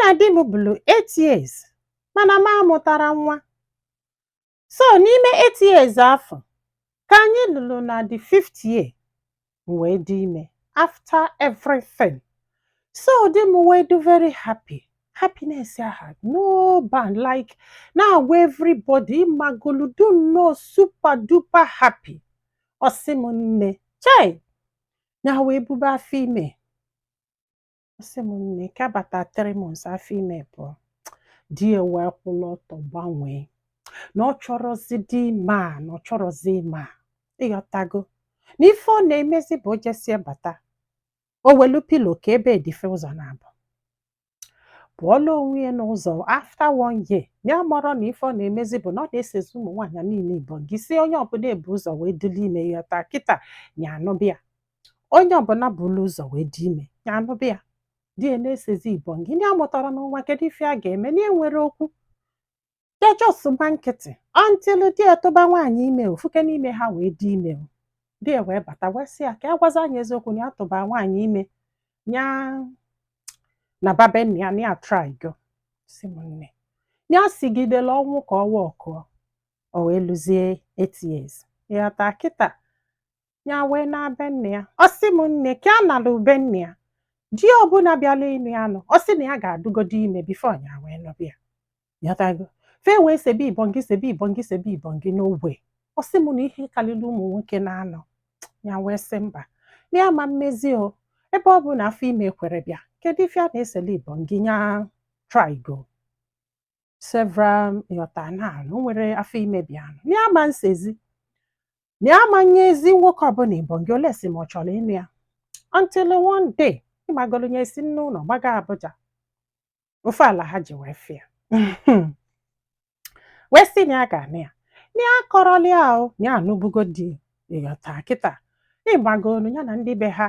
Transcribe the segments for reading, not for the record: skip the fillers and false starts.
na di m bụrụ 8 years mana m amụtara nwa. So n'ime 8 years afọ ka anyị lụrụ na the 5th year wee dị ime after everything. So di m wee do very happy. Happiness ya had no bound, like now everybody magolu do no super duper happy. Ọ sị m nne chai ya wee bube afọ ime. Ọ sị m nne ka bata 3 months afọ ime pụọ. Di ya wee kwụlụ ọtọ gbanwee na ọ chọrọzi dị ime a na ọ chọrọzi ime a. Ịghọtago na ife ọ na-emezi bụ o jesie bata o welu pilo ka ebe edife ụzọ na-abụ pụọla onwe ya n'ụzọ after 1 year ya mara na ife ọ na-emezi bụ na ọ na-esezi ụmụ nwaanyị niile Ibom gị si onye ọbụla ebu ụzọ wee dịla ime ya taa kịta ya anụbịa onye ọbụla bụrụ ụzọ wee dị ime ya anụbịa di ya na-esezi Ibom gị ndị amụtara n'ụwa kedu ife a ga-eme na enwere okwu jejọs gba nkịtị until di ya tụba nwaanyị ime ofuke n'ime ha wee dị ime. Di ya wee bata wee sị ya ka ya gwazi anyị eziokwu na ya tụba nwaanyị ime nya na babe nna ya na ya try go. Si m nne ya sigidela ọnwụ ka ọwa ọkụọ o wee lụzie 8 years ya taa kịta ya wee na-abe nna ya. Ọ sị m nne ka a nala ube nna ya di ọbụla bịala ịnụ ya nọ ọ sị na ya ga-adụgodo ime bifo ya wee nọbịa yatago fe wee sebe Ibom gị sebe Ibom gị sebe Ibom gị n'ogbe. Ọ sị m na ihe karịrị ụmụ nwoke na-anọ ya wee sị mba na ya ma mmezi o ebe ọ bụ na afọ ime kwere bịa kedu ife a na-esele Ibom gị nya try go several yọta na nwere afọ ime bịanụ na ya ma nsezi na ya ma nye ezi nwoke ọbụla Ibom gị ole si ma ọ chọrọ ịnụ ya until one day ịmagolu nye esi n'ụlọ gbaga Abuja ofe ala ha ji wee fịa wee sị na ya ga-anụ ya na ya kọrọli ahụ na ya anụbugo di ịghọta kịta ịgbagolu ya na ndị be ha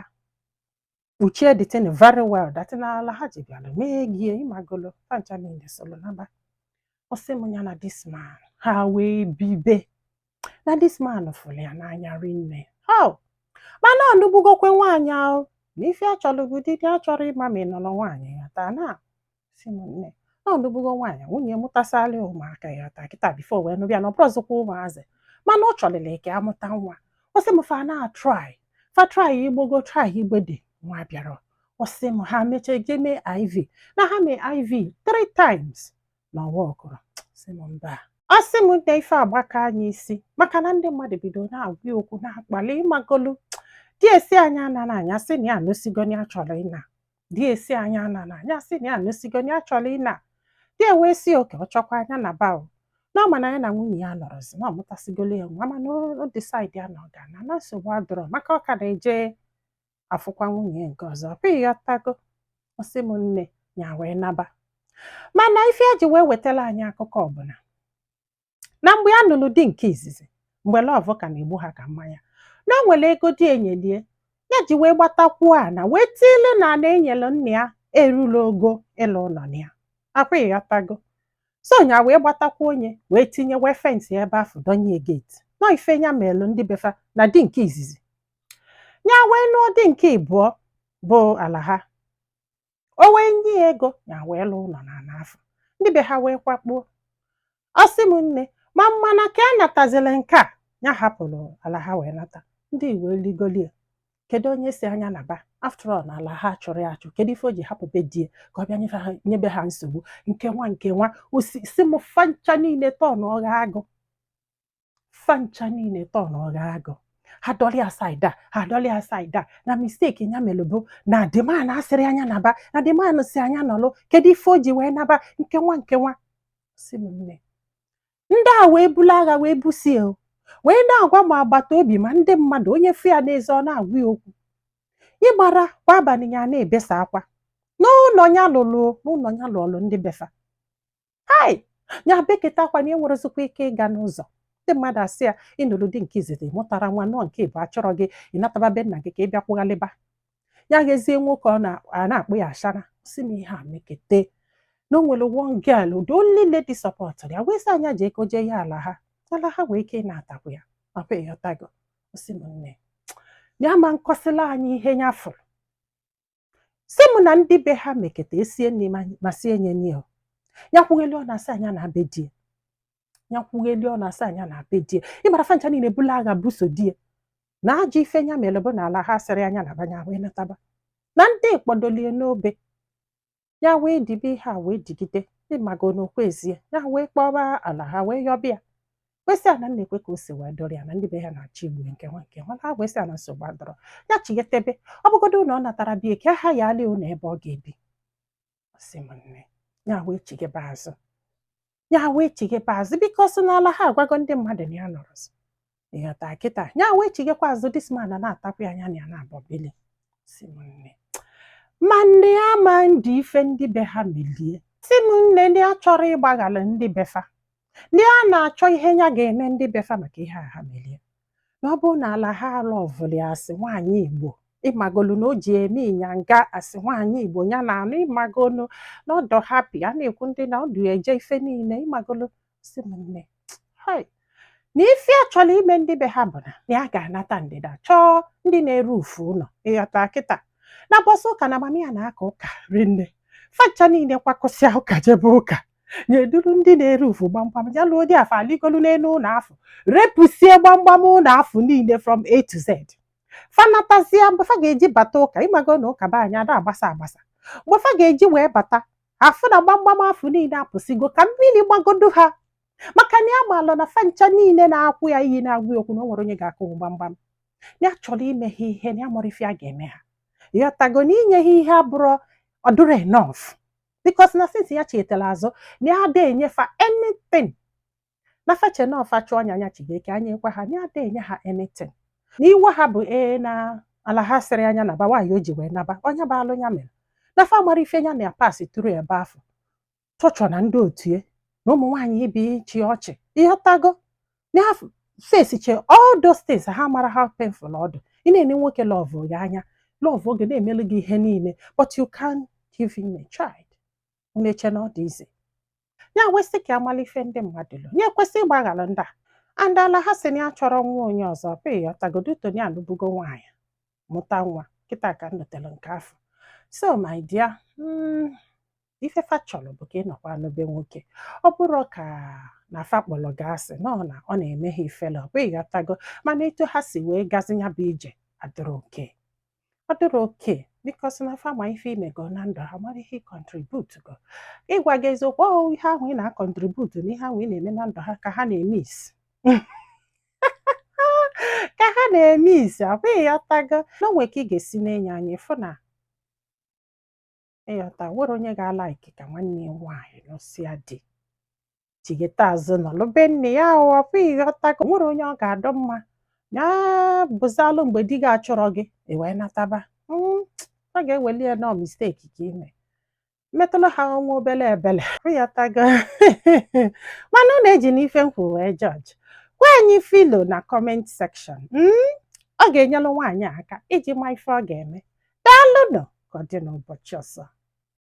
kpuchie the thing very well datinala ha ji bịara mee gie ịmagolu pancha niile solo naba. Ọ sị m ya na this man ha wee bibe na this man fụrụ ya n'anya rinne mana ọnụbugokwe nwaanyị ahụ na ife achọrọ bụ di a chọrọ ịma ma ị nọ na nwaanyị ya taa na si m nne ọnụbugo nwaanyị nwunye mụtasala ụmụaka ya taa kịta bifo wee nụbịa na ọbụrụzikwa ụmụazị mana ọ chọrịla ka amụta nwa. Ọ sị m fa na try igbogo try igbede nwa bịara. Ọ sị m ha mechie je mee IV na ha mee IV 3 times na ọwa ọkụrụ. Sị m mba. Ọ sị m nne ife agbaka anyị isi maka na ndị mmadụ bido na-agwa okwu na-akpali ịmagolu di esi anya anana anya sị na ya anụsigo ya chọrọ ịna di esi anya anana anya sị na ya anụsigo ya chọrọ ịna di wee si oke ọ chọkwa anya na bao na mana ya na nwunye ya nọrọzi na ọmụtasigolo ya nwa mana o decide ya na ọ ga na nsogbu adọrọ maka ọ ka na-eje afụkwa nwunye nke ọzọ pị ya tago. Ọ sị m nne ya wee naba mana ife eji wee wetala anyị akụkọ ọbụla na mgbe ya nụrụ di nke izizi mgbe lọvụ ka na-egbu ha ka mmanya na o nwere ego di enyelie ya ji wee gbatakwuo a na wee tile na na-enyelu nna ya erula ogo ịlụ ụlọ na ya akwa ịghọtago. So nya wee gbatakwuo onye wee tinye wee fensị ebe afọ donye gate nọ ife nya melụ ndị befa na di nke izizi nya wee nụọ di nke ịbụọ bụ ala ha o wee nye ya ego nya wee lụ ụlọ na n'afọ ndị be ha wee kwakpuo. Ọ sị m nne ma mmana ka a natazili nke a ya hapụrụ ala ha wee nata ndị iwe ligolie kedu onye si anya na ba after all na ala ha chọrọ ya achụ kedu ife o ji hapụbe die ka ọ bịa nyebe ha nsogbu nke nwa si m fancha niile tọn ọgha agụ fancha niile tọn ọgha agụ ha dọli asaida ha dọli asaida na mistake ya melubo na demand asịrị anya na ba na demand si anya nọlụ kedu ife o ji wee naba nke nwa si m nne ndị a wee bulu agha wee busie wee na-agwa ma agbata obi ma ndị mmadụ onye fụ ya n'eze ọ na-agwa ya okwu ịgbara kwa abalị ya na-ebesa akwa n'ụlọ ya lụrụ ndị befa ya beketa akwa na enwerezikwa ike ịga n'ụzọ ndị mmadụ asị ya ịnụrụ di nke izizi mụtara nwa nọ nke bụ achọrọ gị ịnataba be nna gị ka ị bịa kwụghalịba ya gezie nwoke ọ na-akpụ ya ashara si m ihe a mekete na o nwere one girl the only lady support ya wee sị anya jee koje ya ala ha wee ike na-atakwu ya akwa ịghọtago. O si m nne ya ma nkọsịla anyị ihe ya fụrụ sị m na ndị be ha meketa esie nri ma sie nye nri o. Ya kwugheli ọ na-asị anya na be die. Ya kwugheli ọ na-asị anya na be die. Ịmara fancha niile bula agha buso die. Na ajọ ife nya mere bụ na ala ha sịrị anya na banya wee nataba. Na ndị kpọdolie n'obe. Ya wee dibe ihe a wee digide. Ịmago n'okwu ezie. Ya wee kpọba ala ha wee yọbịa. Wesị ana na-ekwe ka o si wee dọrọ ya na ndị be ha na-achọ igbu nke nwa nke nwa. Ha wesị ana nsogbu adọrọ. Ya chighetebe. Ọ bụgodo na ọ natara bie ka ha ya alị ụlọ ebe ọ ga-ebi. Sị m nne. Ya wee chighebe azụ. Ya wee chighebe azụ bikos n'ala ha agwago ndị mmadụ na ya nọrọzi. Ịghọta kịta. Ya wee chighekwa azụ dis man na-atapụ anya na ya na-abọbili. Sị m nne. Ma nne ama ndị ife ndị be ha melie. Sị m nne ndị a chọrọ ịgbaghalụ ndị befa. Ndị a na-achọ ihe ya ga-eme ndị befa maka ihe a ha melie. Na ọ bụ na ala ha lọvụli asị nwaanyị Igbo. Ịmagolu na o ji eme ịnyanga asị nwaanyị Igbo ya na anụ ịmagolu na ọdọ hapi a na-ekwu ndị na ọdụ eje ife niile ịmagolu. Sị m nne. Na ife a chọrọ ime ndị be ha bụ na ya ga-anata ndịda chọọ ndị na-ere ufu ụlọ. Ịghọta kịta. Na bọsụ ụka na mama ya na-aka ụka rinne. Facha niile kwakọsịa ụka jebe ụka. Na-eduru ndị na-ere ufu gbamgbam ya lụọ dị afọ aligolu n'elu ụlọ afọ. Repụsie gbamgbam ụlọ afọ niile from A to Z. Fanatazie mgbe fa ga-eji bata ụka ịmago na ụka be anyị ada agbasa agbasa. Mgbe fa ga-eji wee bata afụ na gbamgbam afọ niile apụsigo ka mmiri gbagodo ha. Maka na ya malụ na fancha niile na-akwụ ya iyi na-agwụ okwu na o nwere onye ga-akụwu gbamgbam. Ya chọrọ ime ha ihe na ya mụrụ ife a ga-eme ha. Ịghọtago na inye ha ihe abụrụ ọdụrụ enough. Bikos na since ya chetara azụ na ya ada enyefa anything. Na fache na ọfa chụọ anya chigeke anya ekwe ha na ya ada enye ha anything. Na iwe ha bụ na ala ha sịrị anya na ba nwaanyị o ji wee naba onye bụ alụ ya mere. Na fa mara ife ya na ya pasị tụrụ ebe afọ. Chọchọ na ndị otu na ụmụ nwaanyị ibi ịchị ọchị. Ịghọtago na ya fesiche all those things ha mara how painful ọ dị. Ị na-ene nwoke lọvụ ya anya. Lọvụ oge na-emelu gị ihe niile but you can't give him a child. Uneche na ọ dị izi. Ya wesị ka amala ife ndị mmadụ lụ. Ya ekwesị ịgbaghalụ ndị a. And ala ha sị na ya chọrọ nwa onye ọzọ pe ịghọtagodo toni alụbugo nwaanyị mụta nwa kịta ka nlụtara nke afọ. So my dear, ife fa chọrọ bụ ka ị nọkwa n'obe nwoke. Ọ bụrụ ka na fa kpọrọ gị asị nọ na ọ na-eme ha ifele ọ bụ ịghọtago mana etu ha si wee gazi ya bụ ije adịrọ oke. Ọ dịrọ oke bikos na fa ma ife imego na ndụ ha mara ihe contribute go. Ịgwa gị eziokwu ihe ahụ ị na-akọntributu na ihe ahụ ị na-eme na ndụ ha ka ha na-eme isi. Ka ha na-eme isi ọ bụ ịghọtago na onwe ka ị ga-esi na-enye anya ịfụ na ịghọta nwere onye ga-alaiki ka nwanne ya nwaanyị nụsịa di chighete azụ nọlụbe nne ya ọ bụ ịghọtago nwere onye ọ ga-adọ mma ya bụzalụ mgbe di gị achọrọ gị wee nataba. Ọ ga-eweli ya nọ misteki ka ime metụlụ ha ọnwa obele ebele ịghọtago. Mana ọ na-eji n'ife nkwu wee judge. Gwa anyị filo na comment section. Ọ ga-enyelụ nwaanyị aka iji ma ife ọ ga-eme. Daalụnụ ka ọ dị n'ụbọchị ọzọ.